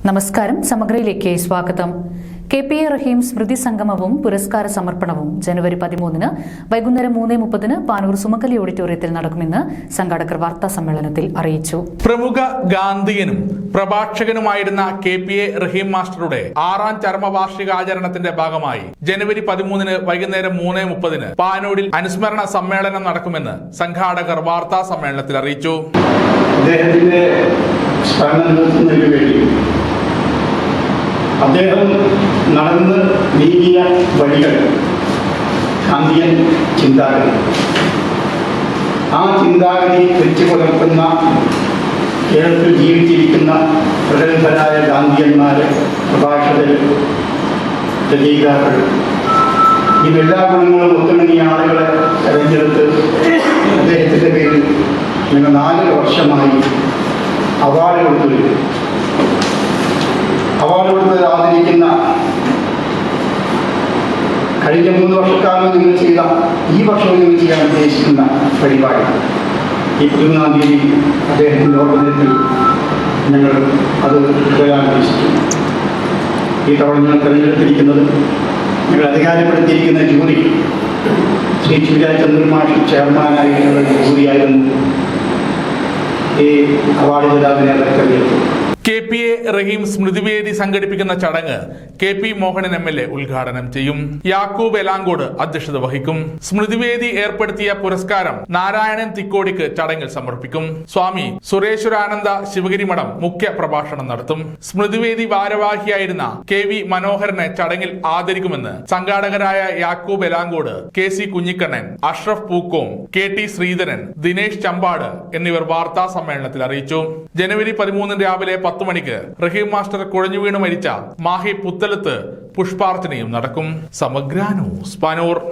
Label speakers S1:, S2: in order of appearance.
S1: നമസ്കാരം. സമഗ്രയിലേക്ക് സ്വാഗതം. കെ.പി.എ. റഹീം സ്മൃതി സംഗമവും പുരസ്കാര സമർപ്പണവും ജനുവരി 13 വൈകുന്നേരം 3:30 പാനൂർ സുമകലി ഓഡിറ്റോറിയത്തിൽ നടക്കുമെന്ന് സംഘാടകർ വാർത്താ സമ്മേളനത്തിൽ അറിയിച്ചു.
S2: പ്രമുഖ ഗാന്ധിയനും പ്രഭാഷകനുമായിരുന്ന കെ.പി.എ. റഹീം മാസ്റ്ററുടെ 6ാം ചരമവാർഷികാചരണത്തിന്റെ ഭാഗമായി ജനുവരി 13 വൈകുന്നേരം 3:30 പാനൂരിൽ അനുസ്മരണ സമ്മേളനം നടക്കുമെന്ന് സംഘാടകർ വാർത്താ സമ്മേളനത്തിൽ അറിയിച്ചു.
S3: അദ്ദേഹം നടന്ന് നീങ്ങിയ വഴികൾ ഗാന്ധിയൻ ചിന്താഗതി, ആ ചിന്താഗതി വെച്ചു പുലർത്തുന്ന കേരളത്തിൽ ജീവിച്ചിരിക്കുന്ന പ്രഗത്ഭരായ ഗാന്ധിയന്മാര്, പ്രഭാഷകർ, രചയിതാക്കൾ, ഇതെല്ലാ ഗുണങ്ങളും ഒത്തുണങ്ങിയ ആളുകളെ തെരഞ്ഞെടുത്ത് അദ്ദേഹത്തിൻ്റെ പേരിൽ ഞങ്ങൾ 4 വർഷമായി അവാർഡ് കൊടുത്തു. അവാർഡ് കൊടുത്ത് ആദരിക്കുന്ന കഴിഞ്ഞ 3 വർഷക്കാലം നിങ്ങൾ ചെയ്ത, ഈ വർഷവും നിങ്ങൾ ചെയ്യാൻ ഉദ്ദേശിക്കുന്ന പരിപാടി ഈ 11-ാം തീയതി അദ്ദേഹത്തിൻ്റെ ഓർമ്മദിനത്തിൽ ഞങ്ങൾ അത് തുടരാൻ ഉദ്ദേശിക്കുന്നു. ഈ തവണ ഞങ്ങൾ തിരഞ്ഞെടുത്തിരിക്കുന്നത്, ഞങ്ങൾ അധികാരപ്പെടുത്തിയിരിക്കുന്ന ജൂറി ശ്രീ ചന്ദ്രൻ മാഷ് ചെയർമാനായിട്ടുള്ള ജൂറിയായിരുന്നു ഈ അവാർഡ് ജേതാവിനെ തെരഞ്ഞെടുത്തു.
S2: കെ.പി.എ. റഹീം സ്മൃതിവേദി സംഘടിപ്പിക്കുന്ന ചടങ്ങ് കെ.പി. മോഹനൻ എം.എൽ.എ. ഉദ്ഘാടനം ചെയ്യും. യാക്കൂബ് എലാങ്കോട് അധ്യക്ഷത വഹിക്കും. സ്മൃതിവേദി ഏർപ്പെടുത്തിയ പുരസ്കാരം നാരായണൻ തിക്കോടിക്ക് ചടങ്ങിൽ സമർപ്പിക്കും. സ്വാമി സുരേശ്വരാനന്ദ ശിവഗിരി മഠം മുഖ്യ പ്രഭാഷണം നടത്തും. സ്മൃതിവേദി ഭാരവാഹിയായിരുന്ന കെ.വി. മനോഹരനെ ചടങ്ങിൽ ആദരിക്കുമെന്ന് സംഘാടകരായ യാക്കൂബ് എലാങ്കോട്, കെ.സി. കുഞ്ഞിക്കണ്ണൻ, അഷ്റഫ് പൂക്കോം, കെ.ടി. ശ്രീധരൻ, ദിനേശ് ചമ്പാട് എന്നിവർ വാർത്താ സമ്മേളനത്തിൽ അറിയിച്ചു. ജനുവരി 13 രാവിലെ 10 മണിക്ക് റഹീം മാസ്റ്റർ കുഴഞ്ഞു വീണ് മരിച്ച മാഹി പുത്തലത്ത് പുഷ്പാർച്ചനയും നടക്കും. സമഗ്ര ന്യൂസ്, പാനൂർ.